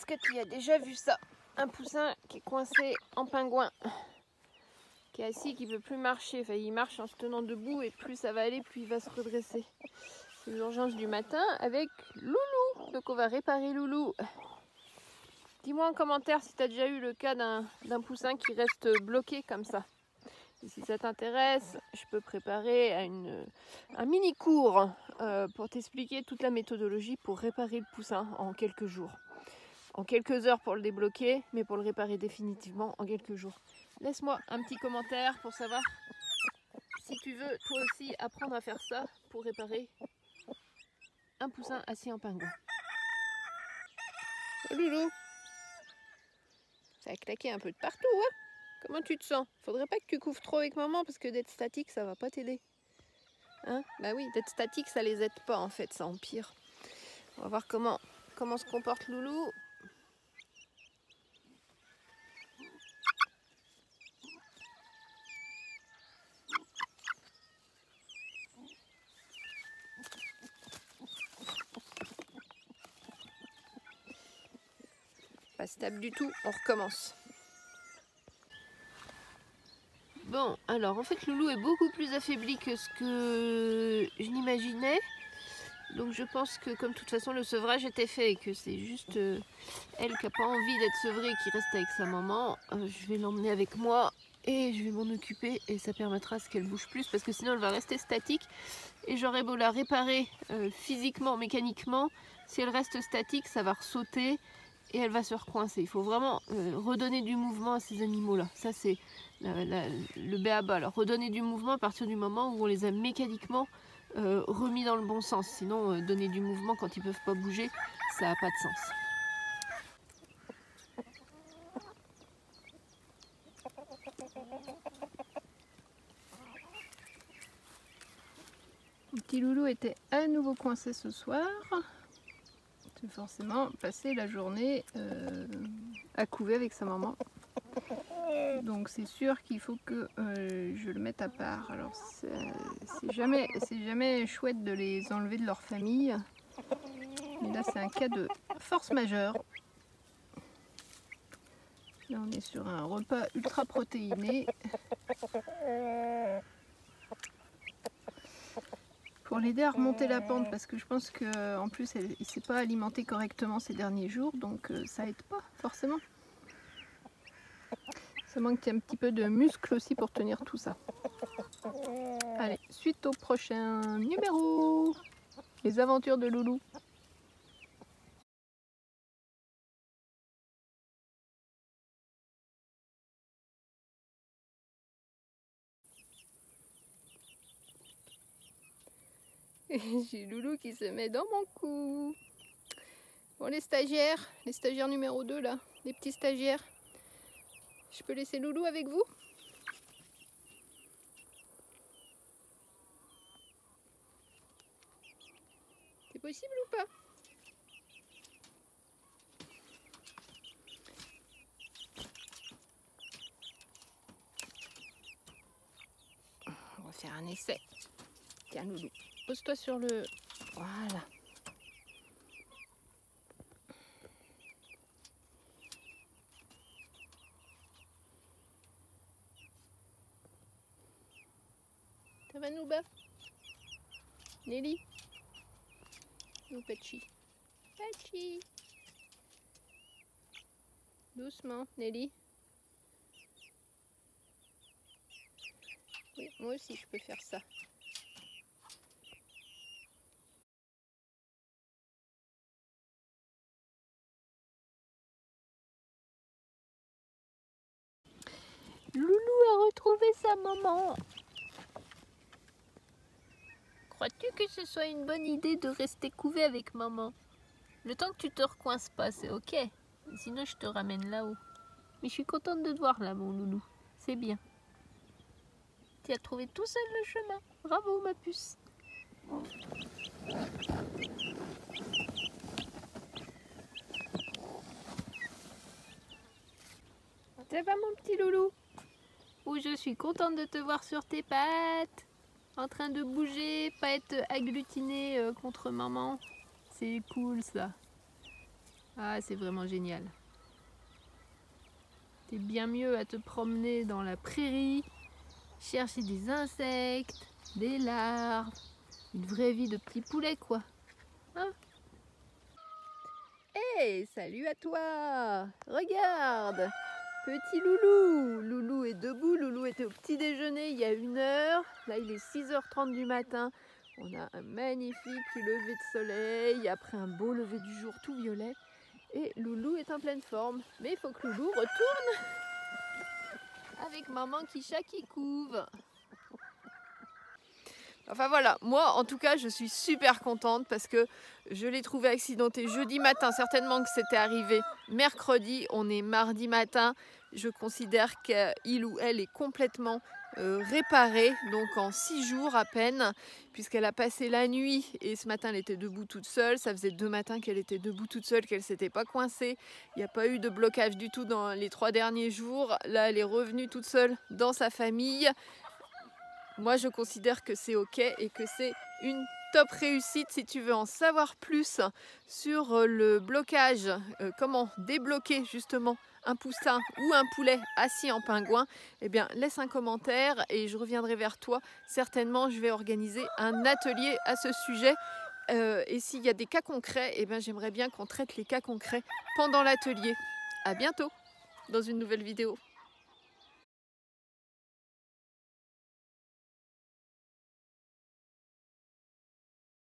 que tu as déjà vu ça. Un poussin qui est coincé en pingouin, qui est assis, qui ne peut plus marcher. Enfin, il marche en se tenant debout et plus ça va aller, plus il va se redresser. C'est l'urgence du matin avec Loulou. Donc on va réparer Loulou. Dis-moi en commentaire si tu as déjà eu le cas d'un poussin qui reste bloqué comme ça. Et si ça t'intéresse, je peux préparer un mini cours pour t'expliquer toute la méthodologie pour réparer le poussin en quelques jours. En quelques heures pour le débloquer, mais pour le réparer définitivement en quelques jours. Laisse-moi un petit commentaire pour savoir si tu veux toi aussi apprendre à faire ça pour réparer un poussin assis en pingouin. Oh, Loulou, ça a claqué un peu de partout, hein? Comment tu te sens? Faudrait pas que tu couves trop avec maman parce que d'être statique ça va pas t'aider. Hein? Bah oui, d'être statique ça les aide pas en fait, ça empire. On va voir comment se comporte Loulou. Pas stable du tout, on recommence. Bon, alors en fait Loulou est beaucoup plus affaibli que ce que je n'imaginais. Donc je pense que comme de toute façon le sevrage était fait et que c'est juste elle qui n'a pas envie d'être sevrée et qui reste avec sa maman, je vais l'emmener avec moi et je vais m'en occuper et ça permettra à ce qu'elle bouge plus parce que sinon elle va rester statique et j'aurais beau la réparer physiquement, mécaniquement, si elle reste statique ça va ressauter et elle va se recoincer. Il faut vraiment redonner du mouvement à ces animaux-là. Ça, c'est le b.a.-ba. Alors, redonner du mouvement à partir du moment où on les a mécaniquement remis dans le bon sens. Sinon, donner du mouvement quand ils ne peuvent pas bouger, ça n'a pas de sens. Le petit Loulou était à nouveau coincé ce soir. C'est forcément passé la journée à couver avec sa maman. Donc c'est sûr qu'il faut que je le mette à part. Alors c'est jamais chouette de les enlever de leur famille. Mais là c'est un cas de force majeure. Là on est sur un repas ultra protéiné. Pour l'aider à remonter la pente parce que je pense qu'en plus il ne s'est pas alimenté correctement ces derniers jours. Donc ça aide pas forcément. Ça manque un petit peu de muscle aussi pour tenir tout ça. Allez, suite au prochain numéro. Les aventures de Loulou. J'ai Loulou qui se met dans mon cou. Bon, les stagiaires numéro 2 là, les petits stagiaires. Je peux laisser Loulou avec vous? C'est possible ou pas? On va faire un essai. Tiens Loulou, pose-toi sur le... Voilà. Ça va Nouba? Nelly? Ou Pachi? Pachi! Doucement, Nelly. Oui, moi aussi je peux faire ça. Loulou a retrouvé sa maman. Crois-tu que ce soit une bonne idée de rester couvé avec maman? Le temps que tu te recoinces pas, c'est ok. Sinon, je te ramène là-haut. Mais je suis contente de te voir là, mon loulou. C'est bien. Tu as trouvé tout seul le chemin. Bravo, ma puce. Ça va, mon petit loulou? Oh, je suis contente de te voir sur tes pattes. En train de bouger, pas être agglutiné contre maman. C'est cool, ça. Ah, c'est vraiment génial. T'es bien mieux à te promener dans la prairie, chercher des insectes, des larves, une vraie vie de petit poulet quoi. Hein? Hey, salut à toi! Regarde! Petit Loulou! Loulou est debout, Loulou était au petit déjeuner il y a 1 heure. Là il est 6h30 du matin. On a un magnifique lever de soleil, après un beau lever du jour tout violet. Et Loulou est en pleine forme. Mais il faut que Loulou retourne avec maman Kisha qui couve. Enfin voilà, moi en tout cas je suis super contente parce que je l'ai trouvé accidenté jeudi matin, certainement que c'était arrivé mercredi, on est mardi matin, je considère qu'il ou elle est complètement réparée, donc en 6 jours à peine, puisqu'elle a passé la nuit et ce matin elle était debout toute seule, ça faisait 2 matins qu'elle était debout toute seule, qu'elle s'était pas coincée, il n'y a pas eu de blocage du tout dans les 3 derniers jours, là elle est revenue toute seule dans sa famille. Moi, je considère que c'est ok et que c'est une top réussite. Si tu veux en savoir plus sur le blocage, comment débloquer justement un poussin ou un poulet assis en pingouin, eh bien, laisse un commentaire et je reviendrai vers toi. Certainement, je vais organiser un atelier à ce sujet. Et s'il y a des cas concrets, eh bien, j'aimerais bien qu'on traite les cas concrets pendant l'atelier. À bientôt dans une nouvelle vidéo.